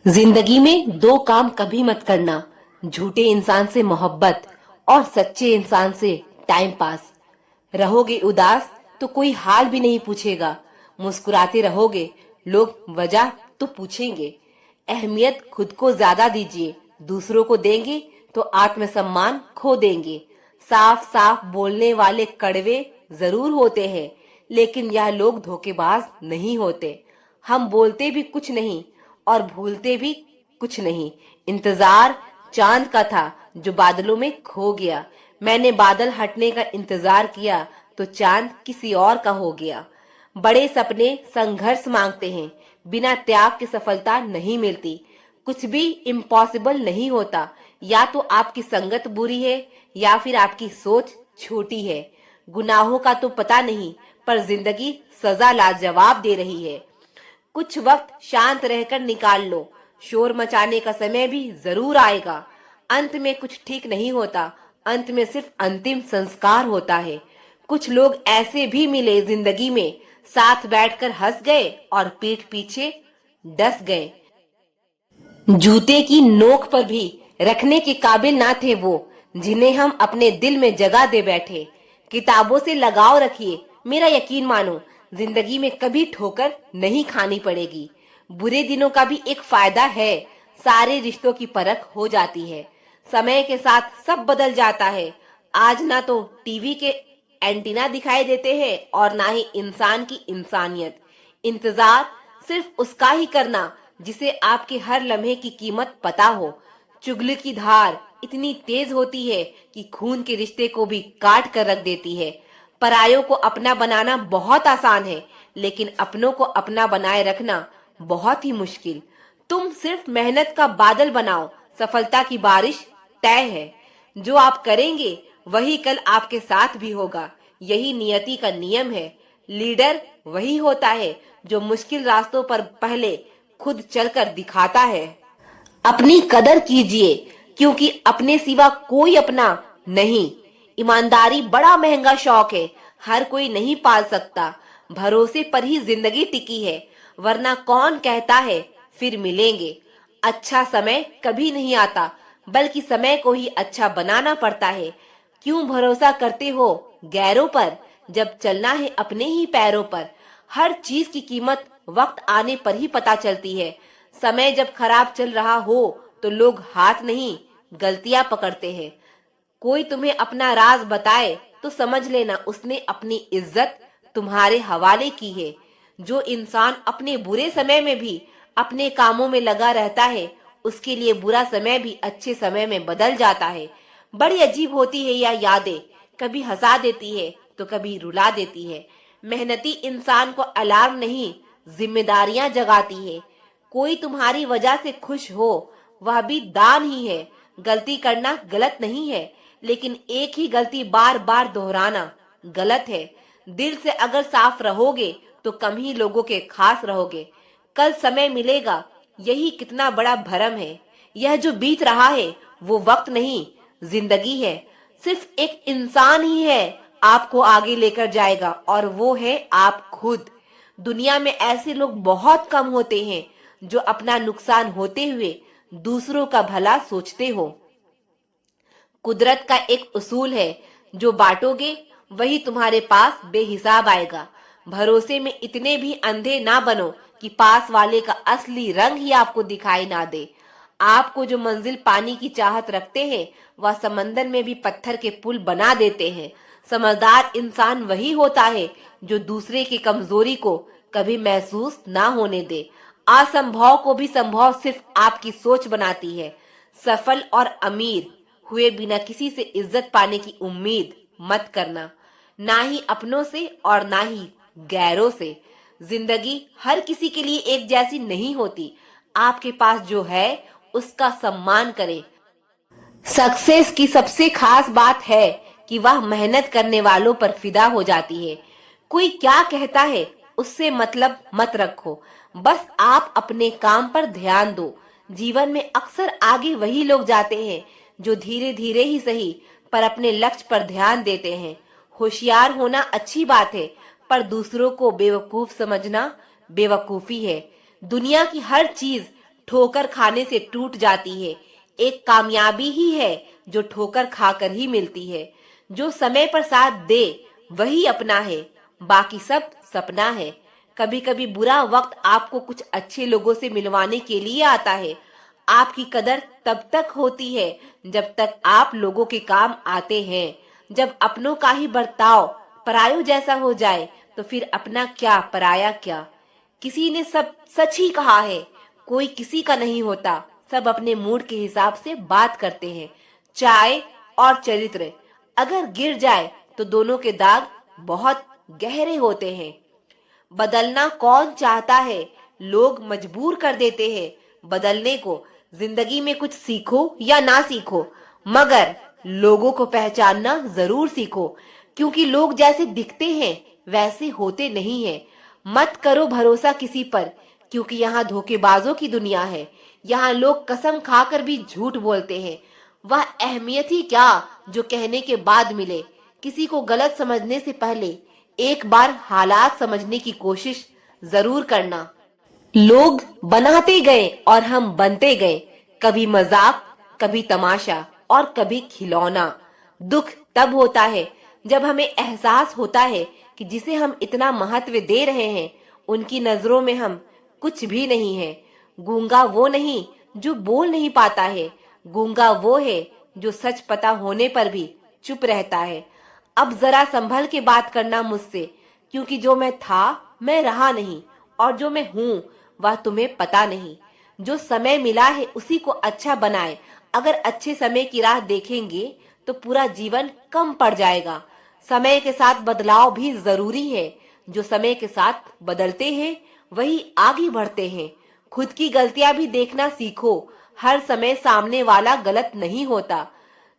जिंदगी में दो काम कभी मत करना, झूठे इंसान से मोहब्बत और सच्चे इंसान से टाइम पास। रहोगे उदास तो कोई हाल भी नहीं पूछेगा, मुस्कुराते रहोगे लोग वजह तो पूछेंगे। अहमियत खुद को ज्यादा दीजिए, दूसरों को देंगे तो आत्मसम्मान खो देंगे। साफ साफ बोलने वाले कड़वे जरूर होते हैं, लेकिन यह लोग धोखेबाज नहीं होते। हम बोलते भी कुछ नहीं और भूलते भी कुछ नहीं। इंतजार चांद का था जो बादलों में खो गया। मैंने बादल हटने का इंतजार किया तो चांद किसी और का हो गया। बड़े सपने संघर्ष मांगते हैं, बिना त्याग के सफलता नहीं मिलती। कुछ भी इम्पॉसिबल नहीं होता, या तो आपकी संगत बुरी है या फिर आपकी सोच छोटी है। गुनाहों का तो पता नहीं, पर जिंदगी सजा लाजवाब दे रही है। कुछ वक्त शांत रहकर निकाल लो, शोर मचाने का समय भी जरूर आएगा। अंत में कुछ ठीक नहीं होता, अंत में सिर्फ अंतिम संस्कार होता है। कुछ लोग ऐसे भी मिले जिंदगी में, साथ बैठकर हंस गए और पीठ पीछे डस गए। जूते की नोक पर भी रखने के काबिल ना थे वो, जिन्हें हम अपने दिल में जगह दे बैठे। किताबों से लगाव रखिए, मेरा यकीन मानो, जिंदगी में कभी ठोकर नहीं खानी पड़ेगी। बुरे दिनों का भी एक फायदा है, सारे रिश्तों की परख हो जाती है। समय के साथ सब बदल जाता है। आज ना तो टीवी के एंटीना दिखाई देते हैं और ना ही इंसान की इंसानियत। इंतजार सिर्फ उसका ही करना जिसे आपके हर लम्हे की कीमत पता हो। चुगली की धार इतनी तेज होती है कि खून के रिश्ते को भी काट कर रख देती है। परायों को अपना बनाना बहुत आसान है, लेकिन अपनों को अपना बनाए रखना बहुत ही मुश्किल। तुम सिर्फ मेहनत का बादल बनाओ, सफलता की बारिश तय है। जो आप करेंगे वही कल आपके साथ भी होगा, यही नियति का नियम है। लीडर वही होता है जो मुश्किल रास्तों पर पहले खुद चलकर दिखाता है। अपनी कदर कीजिए, क्योंकि अपने सिवा कोई अपना नहीं। ईमानदारी बड़ा महंगा शौक है, हर कोई नहीं पाल सकता। भरोसे पर ही जिंदगी टिकी है, वरना कौन कहता है फिर मिलेंगे। अच्छा समय कभी नहीं आता, बल्कि समय को ही अच्छा बनाना पड़ता है। क्यों भरोसा करते हो गैरों पर, जब चलना है अपने ही पैरों पर। हर चीज की कीमत वक्त आने पर ही पता चलती है। समय जब खराब चल रहा हो तो लोग हाथ नहीं गलतियां पकड़ते हैं। कोई तुम्हें अपना राज बताए तो समझ लेना उसने अपनी इज्जत तुम्हारे हवाले की है। जो इंसान अपने बुरे समय में भी अपने कामों में लगा रहता है, उसके लिए बुरा समय भी अच्छे समय में बदल जाता है। बड़ी अजीब होती है यह यादें, कभी हंसा देती है तो कभी रुला देती है। मेहनती इंसान को अलार्म नहीं, जिम्मेदारियां जगाती है। कोई तुम्हारी वजह से खुश हो, वह भी दान ही है। गलती करना गलत नहीं है, लेकिन एक ही गलती बार बार दोहराना गलत है। दिल से अगर साफ रहोगे तो कम ही लोगों के खास रहोगे। कल समय मिलेगा, यही कितना बड़ा भरम है। यह जो बीत रहा है वो वक्त नहीं, जिंदगी है। सिर्फ एक इंसान ही है आपको आगे लेकर जाएगा, और वो है आप खुद। दुनिया में ऐसे लोग बहुत कम होते हैं जो अपना नुकसान होते हुए दूसरों का भला सोचते हो। कुदरत का एक उसूल है, जो बांटोगे वही तुम्हारे पास बेहिसाब आएगा। भरोसे में इतने भी अंधे ना बनो कि पास वाले का असली रंग ही आपको दिखाई ना दे। आपको जो मंजिल पानी की चाहत रखते हैं, वह समंदर में भी पत्थर के पुल बना देते हैं। समझदार इंसान वही होता है जो दूसरे की कमजोरी को कभी महसूस ना होने दे। असंभव को भी संभव सिर्फ आपकी सोच बनाती है। सफल और अमीर हुए बिना किसी से इज्जत पाने की उम्मीद मत करना, ना ही अपनों से और ना ही गैरों से। जिंदगी हर किसी के लिए एक जैसी नहीं होती। आपके पास जो है उसका सम्मान करें। सक्सेस की सबसे खास बात है कि वह मेहनत करने वालों पर फिदा हो जाती है। कोई क्या कहता है उससे मतलब मत रखो, बस आप अपने काम पर ध्यान दो। जीवन में अक्सर आगे वही लोग जाते हैं जो धीरे धीरे ही सही पर अपने लक्ष्य पर ध्यान देते हैं। होशियार होना अच्छी बात है, पर दूसरों को बेवकूफ समझना बेवकूफी है। दुनिया की हर चीज ठोकर खाने से टूट जाती है। एक कामयाबी ही है जो ठोकर खाकर ही मिलती है। जो समय पर साथ दे वही अपना है, बाकी सब सपना है। कभी कभी बुरा वक्त आपको कुछ अच्छे लोगों से मिलवाने के लिए आता है। आपकी कदर तब तक होती है जब तक आप लोगों के काम आते हैं। जब अपनों का ही बर्ताव परायों जैसा हो जाए तो फिर अपना क्या पराया क्या। किसी ने सब सच ही कहा है, कोई किसी का नहीं होता, सब अपने मूड के हिसाब से बात करते हैं। चाय और चरित्र अगर गिर जाए तो दोनों के दाग बहुत गहरे होते हैं। बदलना कौन चाहता है, लोग मजबूर कर देते हैं बदलने को। जिंदगी में कुछ सीखो या ना सीखो, मगर लोगों को पहचानना जरूर सीखो, क्योंकि लोग जैसे दिखते हैं वैसे होते नहीं हैं। मत करो भरोसा किसी पर, क्योंकि यहाँ धोखेबाजों की दुनिया है। यहाँ लोग कसम खाकर भी झूठ बोलते हैं। वह अहमियत ही क्या जो कहने के बाद मिले। किसी को गलत समझने से पहले एक बार हालात समझने की कोशिश जरूर करना। लोग बनाते गए और हम बनते गए, कभी मजाक, कभी तमाशा और कभी खिलौना। दुख तब होता है जब हमें एहसास होता है कि जिसे हम इतना महत्व दे रहे हैं उनकी नजरों में हम कुछ भी नहीं है। गूंगा वो नहीं जो बोल नहीं पाता है, गूंगा वो है जो सच पता होने पर भी चुप रहता है। अब जरा संभल के बात करना मुझसे, क्योंकि जो मैं था मैं रहा नहीं, और जो मैं हूँ वह तुम्हें पता नहीं। जो समय मिला है उसी को अच्छा बनाए। अगर अच्छे समय की राह देखेंगे तो पूरा जीवन कम पड़ जाएगा। समय के साथ बदलाव भी जरूरी है। जो समय के साथ बदलते हैं वही आगे बढ़ते हैं। खुद की गलतियां भी देखना सीखो। हर समय सामने वाला गलत नहीं होता।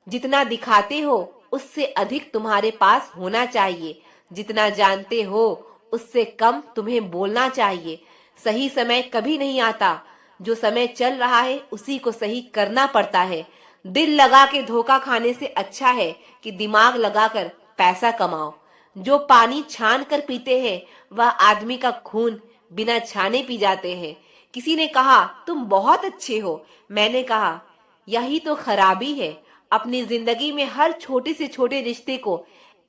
जितना दिखाते हो उससे अधिक तुम्हारे पास होना चाहिए। जितना जानते हो उससे कम तुम्हें बोलना चाहिए। सही समय कभी नहीं आता, जो समय चल रहा है उसी को सही करना पड़ता है। दिल लगा के धोखा खाने से अच्छा है कि दिमाग लगाकर पैसा कमाओ। जो पानी छान कर पीते हैं वह आदमी का खून बिना छाने पी जाते हैं। किसी ने कहा तुम बहुत अच्छे हो, मैंने कहा यही तो खराबी है। अपनी जिंदगी में हर छोटे से छोटे रिश्ते को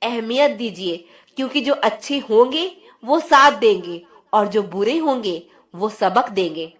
अहमियत दीजिए, क्योंकि जो अच्छे होंगे वो साथ देंगे और जो बुरे होंगे वो सबक देंगे।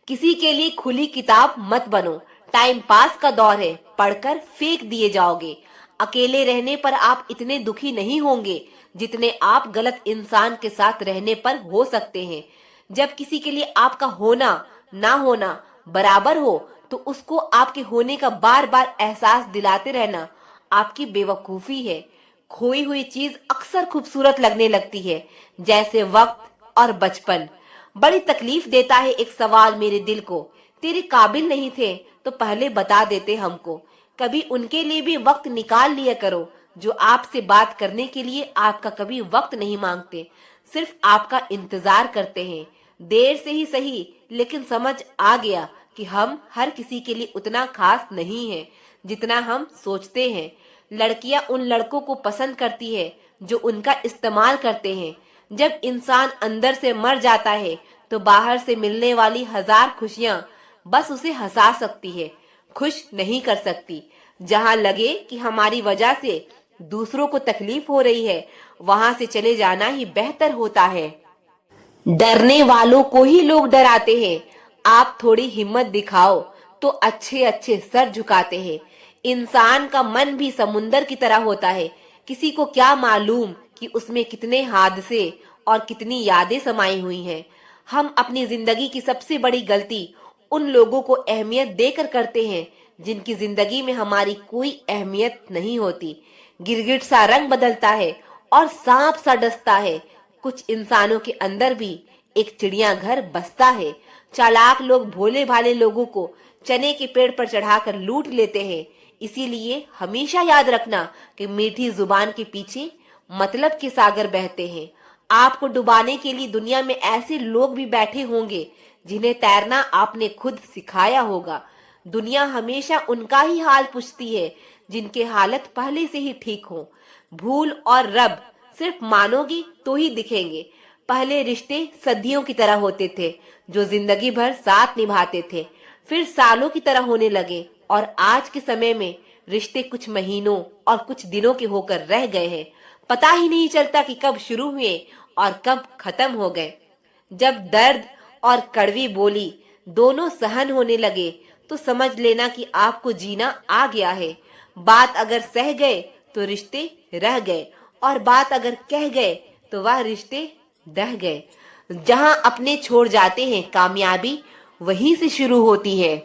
किसी के लिए खुली किताब मत बनो। टाइम पास का दौर है, पढ़कर फेंक दिए जाओगे। अकेले रहने पर आप इतने दुखी नहीं होंगे जितने आप गलत इंसान के साथ रहने पर हो सकते हैं। जब किसी के लिए आपका होना ना होना बराबर हो तो उसको आपके होने का बार बार एहसास दिलाते रहना आपकी बेवकूफी है। खोई हुई चीज अक्सर खूबसूरत लगने लगती है, जैसे वक्त और बचपन। बड़ी तकलीफ देता है एक सवाल मेरे दिल को, तेरे काबिल नहीं थे तो पहले बता देते हमको। कभी उनके लिए भी वक्त निकाल लिया करो जो आपसे बात करने के लिए आपका कभी वक्त नहीं मांगते, सिर्फ आपका इंतजार करते हैं। देर से ही सही, लेकिन समझ आ गया कि हम हर किसी के लिए उतना खास नहीं है जितना हम सोचते हैं। लड़कियां उन लड़कों को पसंद करती है जो उनका इस्तेमाल करते हैं। जब इंसान अंदर से मर जाता है तो बाहर से मिलने वाली हजार खुशियां बस उसे हंसा सकती है, खुश नहीं कर सकती। जहां लगे कि हमारी वजह से दूसरों को तकलीफ हो रही है वहां से चले जाना ही बेहतर होता है। डरने वालों को ही लोग डराते हैं। आप थोड़ी हिम्मत दिखाओ तो अच्छे अच्छे सर झुकाते हैं। इंसान का मन भी समुंदर की तरह होता है। किसी को क्या मालूम कि उसमें कितने हादसे और कितनी यादें समाई हुई हैं। हम अपनी जिंदगी की सबसे बड़ी गलती उन लोगों को अहमियत देकर करते हैं जिनकी जिंदगी में हमारी कोई अहमियत नहीं होती। गिरगिट सा रंग बदलता है और सांप सा डसता है। कुछ इंसानों के अंदर भी एक चिड़ियाघर बसता है। चालाक लोग भोले भाले लोगों को चने के पेड़ पर चढ़ाकर लूट लेते हैं। इसीलिए हमेशा याद रखना कि मीठी जुबान के पीछे मतलब के सागर बहते हैं। आपको डुबाने के लिए दुनिया में ऐसे लोग भी बैठे होंगे जिन्हें तैरना आपने खुद सिखाया होगा। दुनिया हमेशा उनका ही हाल पूछती है जिनके हालत पहले से ही ठीक हो। भूल और रब सिर्फ मानोगी तो ही दिखेंगे। पहले रिश्ते सदियों की तरह होते थे, जो जिंदगी भर साथ निभाते थे, फिर सालों की तरह होने लगे और आज के समय में रिश्ते कुछ महीनों और कुछ दिनों के होकर रह गए हैं। पता ही नहीं चलता कि कब शुरू हुए और कब खत्म हो गए। जब दर्द और कड़वी बोली दोनों सहन होने लगे तो समझ लेना कि आपको जीना आ गया है। बात अगर सह गए तो रिश्ते रह गए और बात अगर कह गए तो वह रिश्ते दह गए। जहां अपने छोड़ जाते हैं कामयाबी वहीं से शुरू होती है।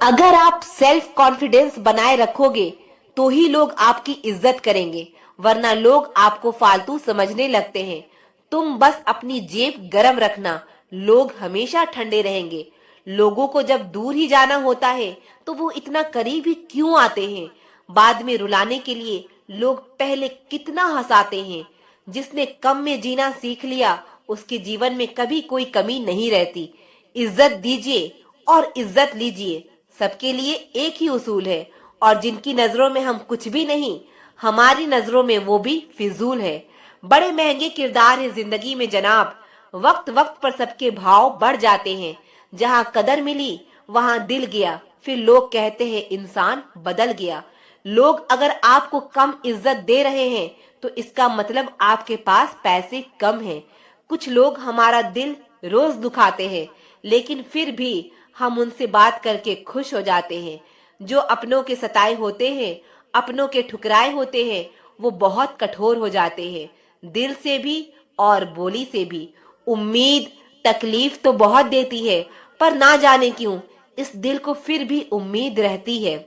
अगर आप सेल्फ कॉन्फिडेंस बनाए रखोगे तो ही लोग आपकी इज्जत करेंगे, वरना लोग आपको फालतू समझने लगते हैं। तुम बस अपनी जेब गरम रखना, लोग हमेशा ठंडे रहेंगे। लोगों को जब दूर ही जाना होता है तो वो इतना करीब ही क्यों आते हैं? बाद में रुलाने के लिए लोग पहले कितना हंसाते हैं। जिसने कम में जीना सीख लिया उसके जीवन में कभी कोई कमी नहीं रहती। इज्जत दीजिए और इज्जत लीजिए, सबके लिए एक ही उसूल है। और जिनकी नजरों में हम कुछ भी नहीं, हमारी नजरों में वो भी फिजूल है। बड़े महंगे किरदार है जिंदगी में जनाब। वक्त वक्त पर सबके भाव बढ़ जाते हैं। जहाँ कदर मिली वहाँ दिल गया, फिर लोग कहते हैं इंसान बदल गया। लोग अगर आपको कम इज्जत दे रहे हैं तो इसका मतलब आपके पास पैसे कम हैं। कुछ लोग हमारा दिल रोज दुखाते हैं, लेकिन फिर भी हम उनसे बात करके खुश हो जाते हैं। जो अपनों के सताए होते हैं, अपनों के ठुकराए होते हैं, वो बहुत कठोर हो जाते हैं, दिल से भी और बोली से भी। उम्मीद तकलीफ तो बहुत देती है, पर ना जाने क्यों इस दिल को फिर भी उम्मीद रहती है।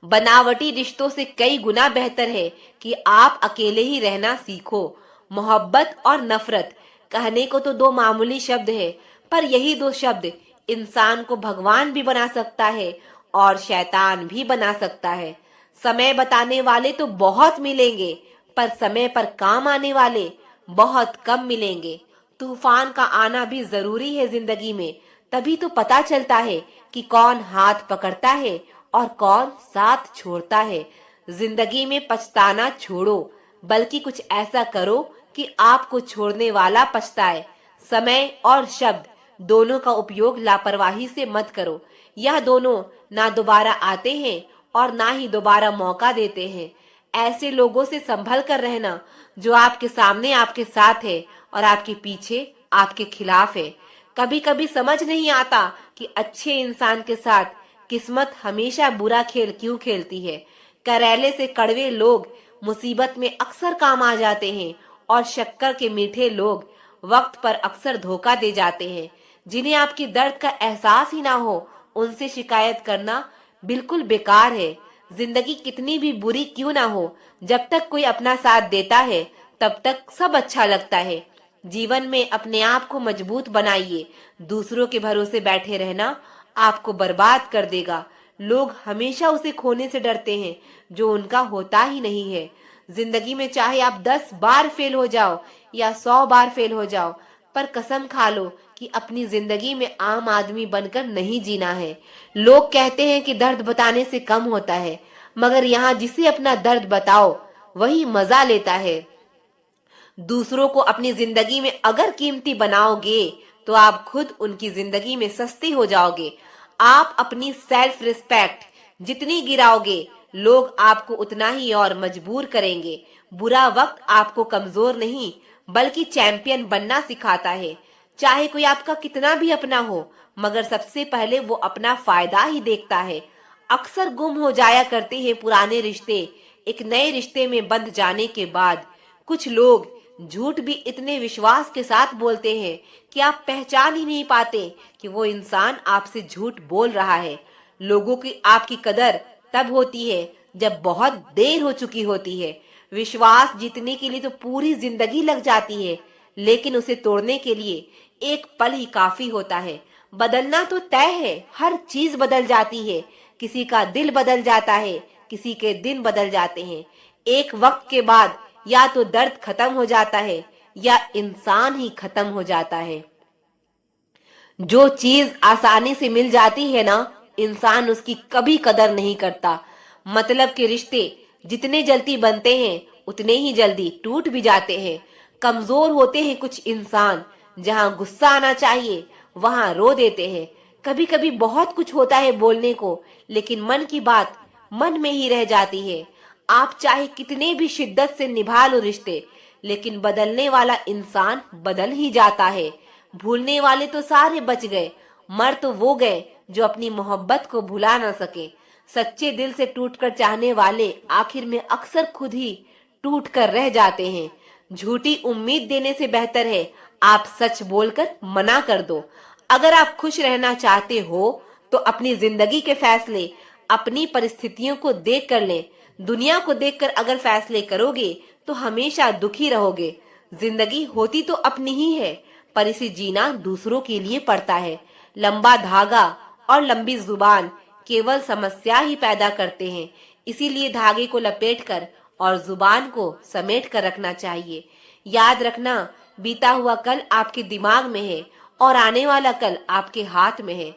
बनावटी रिश्तों से कई गुना बेहतर है कि आप अकेले ही रहना सीखो। मोहब्बत और नफरत कहने को तो दो मामूली शब्द है, पर यही दो शब्द इंसान को भगवान भी बना सकता है और शैतान भी बना सकता है। समय बताने वाले तो बहुत मिलेंगे, पर समय पर काम आने वाले बहुत कम मिलेंगे। तूफान का आना भी जरूरी है जिंदगी में, तभी तो पता चलता है कि कौन हाथ पकड़ता है और कौन साथ छोड़ता है। जिंदगी में पछताना छोड़ो, बल्कि कुछ ऐसा करो कि आपको छोड़ने वाला पछताए। समय और शब्द दोनों का उपयोग लापरवाही से मत करो। यह दोनों ना दोबारा आते हैं और ना ही दोबारा मौका देते हैं। ऐसे लोगों से संभल कर रहना जो आपके सामने आपके साथ है और आपके पीछे आपके खिलाफ है। कभी कभी समझ नहीं आता कि अच्छे इंसान के साथ किस्मत हमेशा बुरा खेल क्यों खेलती है। करेले से कड़वे लोग मुसीबत में अक्सर काम आ जाते हैं और शक्कर के मीठे लोग वक्त पर अक्सर धोखा दे जाते हैं। जिन्हें आपकी दर्द का एहसास ही ना हो उनसे शिकायत करना बिल्कुल बेकार है। जिंदगी कितनी भी बुरी क्यों ना हो, जब तक कोई अपना साथ देता है तब तक सब अच्छा लगता है। जीवन में अपने आप को मजबूत बनाइए। दूसरों के भरोसे बैठे रहना आपको बर्बाद कर देगा। लोग हमेशा उसे खोने से डरते हैं जो उनका होता ही नहीं है। जिंदगी में चाहे आप 10 बार फेल हो जाओ या 100 बार फेल हो जाओ, पर कसम खा लो कि अपनी जिंदगी में आम आदमी बनकर नहीं जीना है। लोग कहते हैं कि दर्द बताने से कम होता है, मगर यहाँ जिसे अपना दर्द बताओ वही मजा लेता है। दूसरों को अपनी जिंदगी में अगर कीमती बनाओगे तो आप खुद उनकी जिंदगी में सस्ते हो जाओगे। आप अपनी सेल्फ रिस्पेक्ट जितनी गिराओगे, लोग आपको उतना ही और मजबूर करेंगे। बुरा वक्त आपको कमजोर नहीं बल्कि चैंपियन बनना सिखाता है। चाहे कोई आपका कितना भी अपना हो, मगर सबसे पहले वो अपना फायदा ही देखता है। अक्सर गुम हो जाया करते हैं पुराने रिश्ते एक नए रिश्ते में बंध जाने के बाद। कुछ लोग झूठ भी इतने विश्वास के साथ बोलते हैं कि आप पहचान ही नहीं पाते कि वो इंसान आपसे झूठ बोल रहा है। लोगों की आपकी कदर तब होती है जब बहुत देर हो चुकी होती है। विश्वास जीतने के लिए तो पूरी जिंदगी लग जाती है, लेकिन उसे तोड़ने के लिए एक पल ही काफी होता है। बदलना तो तय है, हर चीज बदल जाती है। किसी का दिल बदल जाता है, किसी के दिन बदल जाते हैं। एक वक्त के बाद या तो दर्द खत्म हो जाता है या इंसान ही खत्म हो जाता है। जो चीज आसानी से मिल जाती है ना, इंसान उसकी कभी कदर नहीं करता। मतलब के रिश्ते जितने जल्दी बनते हैं उतने ही जल्दी टूट भी जाते हैं। कमजोर होते हैं कुछ इंसान, जहां गुस्सा आना चाहिए वहां रो देते हैं। कभी कभी बहुत कुछ होता है बोलने को, लेकिन मन की बात मन में ही रह जाती है। आप चाहे कितने भी शिद्दत से निभा लो रिश्ते, लेकिन बदलने वाला इंसान बदल ही जाता है। भूलने वाले तो सारे बच गए, मर तो वो गए जो अपनी मोहब्बत को भुला ना सके। सच्चे दिल से टूटकर चाहने वाले आखिर में अक्सर खुद ही टूट कर रह जाते हैं। झूठी उम्मीद देने से बेहतर है आप सच बोलकर मना कर दो। अगर आप खुश रहना चाहते हो तो अपनी जिंदगी के फैसले अपनी परिस्थितियों को देख कर लें। दुनिया को देखकर अगर फैसले करोगे तो हमेशा दुखी रहोगे। जिंदगी होती तो अपनी ही है, पर इसे जीना दूसरों के लिए पड़ता है। लंबा धागा और लंबी जुबान केवल समस्या ही पैदा करते हैं। इसीलिए धागे को लपेटकर और जुबान को समेट कर रखना चाहिए। याद रखना, बीता हुआ कल आपके दिमाग में है और आने वाला कल आपके हाथ में है।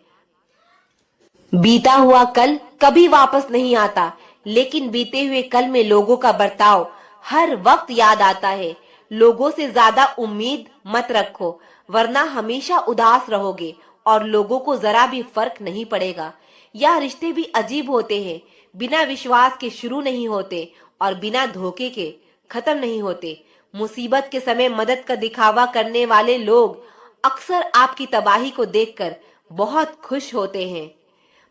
बीता हुआ कल कभी वापस नहीं आता, लेकिन बीते हुए कल में लोगों का बर्ताव हर वक्त याद आता है। लोगों से ज्यादा उम्मीद मत रखो, वरना हमेशा उदास रहोगे और लोगों को जरा भी फर्क नहीं पड़ेगा। यह रिश्ते भी अजीब होते हैं, बिना विश्वास के शुरू नहीं होते और बिना धोखे के खत्म नहीं होते। मुसीबत के समय मदद का दिखावा करने वाले लोग अक्सर आपकी तबाही को देखकर बहुत खुश होते हैं।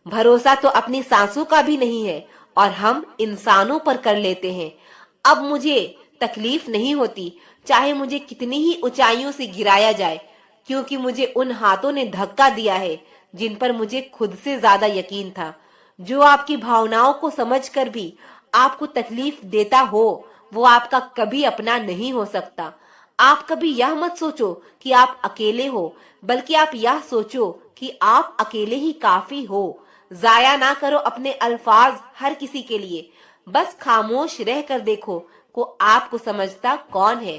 भरोसा तो अपनी सांसों का भी नहीं है और हम इंसानों पर कर लेते हैं। अब मुझे तकलीफ नहीं होती, चाहे मुझे कितनी ही ऊंचाइयों से गिराया जाए, क्योंकि मुझे उन हाथों ने धक्का दिया है जिन पर मुझे खुद से ज्यादा यकीन था। जो आपकी भावनाओं को समझकर भी आपको तकलीफ देता हो, वो आपका कभी अपना नहीं हो सकता। आप कभी यह मत सोचो कि आप अकेले हो, बल्कि आप यह सोचो कि आप अकेले ही काफी हो। जाया ना करो अपने अल्फाज हर किसी के लिए, बस खामोश रह कर देखो को आपको समझता कौन है।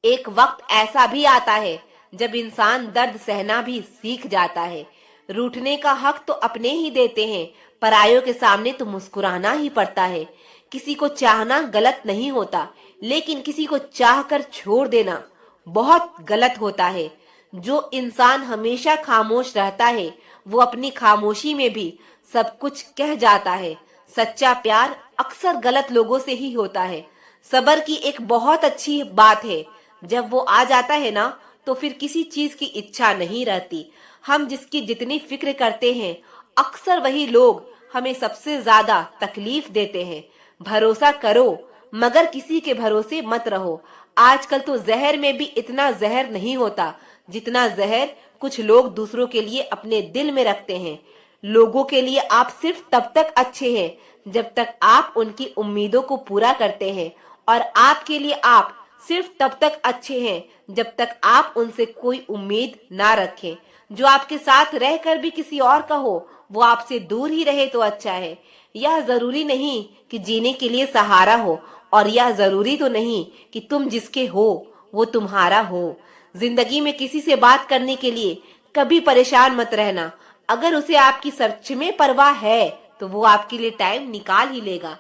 एक वक्त ऐसा भी आता है जब इंसान दर्द सहना भी सीख जाता है। रूठने का हक तो अपने ही देते हैं, परायों के सामने तो मुस्कुराना ही पड़ता है। किसी को चाहना गलत नहीं होता, लेकिन किसी को चाहकर छोड़ देना बहुत गलत होता है। जो इंसान हमेशा खामोश रहता है, वो अपनी खामोशी में भी सब कुछ कह जाता है। सच्चा प्यार अक्सर गलत लोगों से ही होता है। सब्र की एक बहुत अच्छी बात है, जब वो आ जाता है ना, तो फिर किसी चीज की इच्छा नहीं रहती। हम जिसकी जितनी फिक्र करते हैं, अक्सर वही लोग हमें सबसे ज्यादा तकलीफ देते हैं। भरोसा करो, मगर किसी के भरोसे मत रहो। आजकल तो जहर में भी इतना जहर नहीं होता जितना जहर कुछ लोग दूसरों के लिए अपने दिल में रखते हैं। लोगों के लिए आप सिर्फ तब तक अच्छे हैं जब तक आप उनकी उम्मीदों को पूरा करते हैं, और आपके लिए आप सिर्फ तब तक अच्छे हैं जब तक आप उनसे कोई उम्मीद ना रखें। जो आपके साथ रहकर भी किसी और का हो, वो आपसे दूर ही रहे तो अच्छा है। यह जरूरी नहीं कि जीने के लिए सहारा हो, और यह जरूरी तो नहीं कि तुम जिसके हो वो तुम्हारा हो। जिंदगी में किसी से बात करने के लिए कभी परेशान मत रहना। अगर उसे आपकी सच में परवाह है तो वो आपके लिए टाइम निकाल ही लेगा।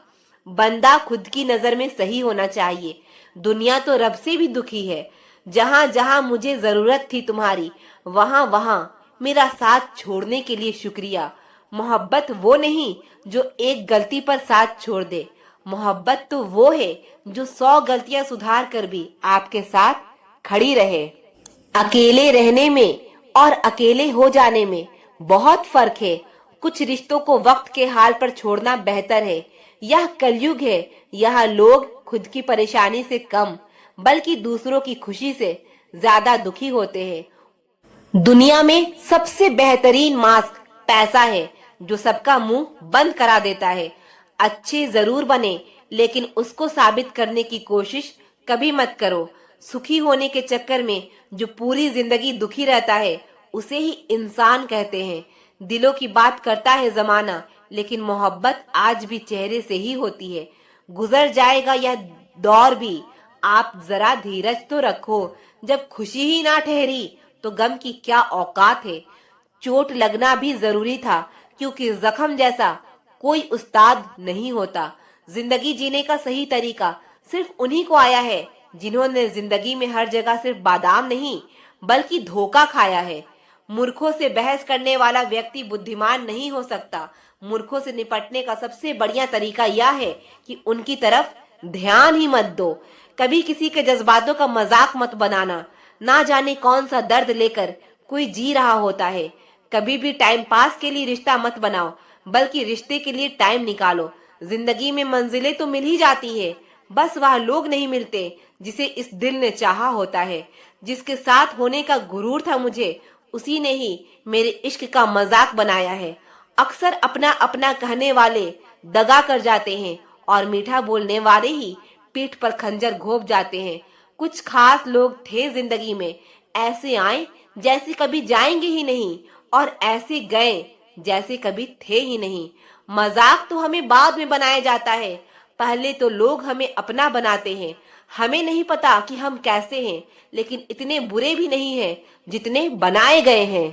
बंदा खुद की नजर में सही होना चाहिए। दुनिया तो रब से भी दुखी है। जहां जहां मुझे जरूरत थी तुम्हारी, वहां वहां मेरा साथ छोड़ने के लिए शुक्रिया। मोहब्बत वो नहीं जो एक गलती पर साथ छोड़ दे। मोहब्बत तो वो है जो 100 गलतियां सुधार कर भी आपके साथ खड़ी रहे। अकेले रहने में और अकेले हो जाने में बहुत फर्क है। कुछ रिश्तों को वक्त के हाल पर छोड़ना बेहतर है। यह कलयुग है, यह लोग खुद की परेशानी से कम बल्कि दूसरों की खुशी से ज्यादा दुखी होते हैं। दुनिया में सबसे बेहतरीन मास्क पैसा है, जो सबका मुंह बंद करा देता है। अच्छे जरूर बने, लेकिन उसको साबित करने की कोशिश कभी मत करो। सुखी होने के चक्कर में जो पूरी जिंदगी दुखी रहता है, उसे ही इंसान कहते हैं। दिलों की बात करता है जमाना, लेकिन मोहब्बत आज भी चेहरे से ही होती है। गुजर जाएगा यह दौर भी, आप जरा धीरज तो रखो। जब खुशी ही ना ठहरी तो गम की क्या औकात है। चोट लगना भी जरूरी था, क्योंकि जख्म जैसा कोई उस्ताद नहीं होता। जिंदगी जीने का सही तरीका सिर्फ उन्हीं को आया है जिन्होंने जिंदगी में हर जगह सिर्फ बादाम नहीं बल्कि धोखा खाया है। मूर्खों से बहस करने वाला व्यक्ति बुद्धिमान नहीं हो सकता। मूर्खों से निपटने का सबसे बढ़िया तरीका यह है कि उनकी तरफ ध्यान ही मत दो। कभी किसी के जज्बातों का मजाक मत बनाना। ना जाने कौन सा दर्द लेकर कोई जी रहा होता है। कभी भी टाइम पास के लिए रिश्ता मत बनाओ, बल्कि रिश्ते के लिए टाइम निकालो। जिंदगी में मंजिलें तो मिल ही जाती है, बस वह लोग नहीं मिलते जिसे इस दिल ने चाहा होता है। जिसके साथ होने का गुरूर था मुझे, उसी ने ही मेरे इश्क का मजाक बनाया है। अक्सर अपना अपना कहने वाले दगा कर जाते हैं और मीठा बोलने वाले ही पीठ पर खंजर घोंप जाते हैं। कुछ खास लोग थे जिंदगी में, ऐसे आए जैसे कभी जाएंगे ही नहीं, और ऐसे गए जैसे कभी थे ही नहीं। मजाक तो हमें बाद में बनाया जाता है, पहले तो लोग हमें अपना बनाते हैं। हमें नहीं पता कि हम कैसे हैं, लेकिन इतने बुरे भी नहीं हैं जितने बनाए गए हैं।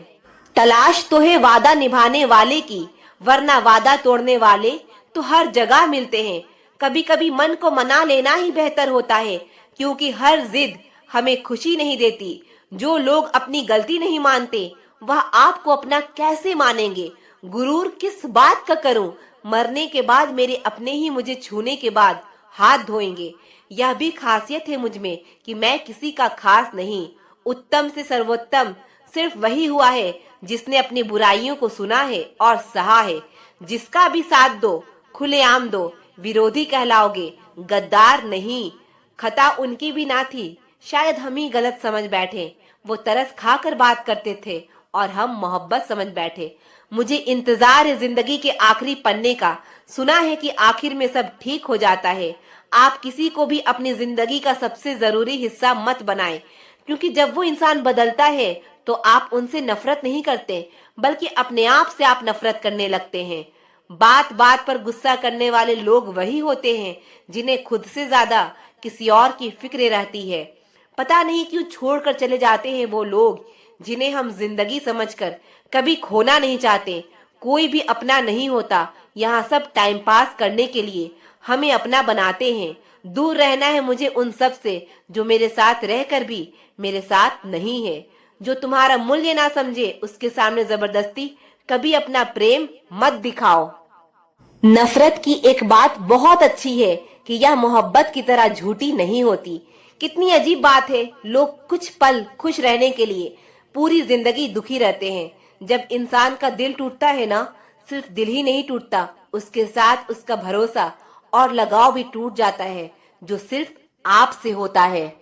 तलाश तो है वादा निभाने वाले की, वरना वादा तोड़ने वाले तो हर जगह मिलते हैं। कभी कभी मन को मना लेना ही बेहतर होता है, क्योंकि हर जिद हमें खुशी नहीं देती। जो लोग अपनी गलती नहीं मानते, वह आपको अपना कैसे मानेंगे। गुरूर किस बात का करूं, मरने के बाद मेरे अपने ही मुझे छूने के बाद हाथ धोएंगे। यह भी खासियत है मुझ में कि मैं किसी का खास नहीं। उत्तम से सर्वोत्तम सिर्फ वही हुआ है जिसने अपनी बुराइयों को सुना है और सहा है। जिसका भी साथ दो, खुलेआम दो, विरोधी कहलाओगे, गद्दार नहीं। खता उनकी भी ना थी, शायद हम ही गलत समझ बैठे। वो तरस खाकर बात करते थे और हम मोहब्बत समझ बैठे। मुझे इंतजार है जिंदगी के आखिरी पन्ने का। सुना है कि आखिर में सब ठीक हो जाता है। आप किसी को भी अपनी जिंदगी का सबसे जरूरी हिस्सा मत बनाएं, क्योंकि जब वो इंसान बदलता है तो आप उनसे नफरत नहीं करते, बल्कि अपने आप से आप नफरत करने लगते हैं। बात बात पर गुस्सा करने वाले लोग वही होते हैं जिन्हें खुद से ज्यादा किसी और की फिक्र रहती है। पता नहीं क्यों छोड़कर चले जाते हैं वो लोग जिन्हें हम जिंदगी समझकर कभी खोना नहीं चाहते। कोई भी अपना नहीं होता, यहाँ सब टाइम पास करने के लिए हमें अपना बनाते हैं। दूर रहना है मुझे उन सब से जो मेरे साथ रहकर भी मेरे साथ नहीं है। जो तुम्हारा मूल्य ना समझे, उसके सामने जबरदस्ती कभी अपना प्रेम मत दिखाओ। नफरत की एक बात बहुत अच्छी है कि यह मोहब्बत की तरह झूठी नहीं होती। कितनी अजीब बात है, लोग कुछ पल खुश रहने के लिए पूरी जिंदगी दुखी रहते हैं। जब इंसान का दिल टूटता है ना, सिर्फ दिल ही नहीं टूटता, उसके साथ उसका भरोसा और लगाव भी टूट जाता है, जो सिर्फ आपसे होता है।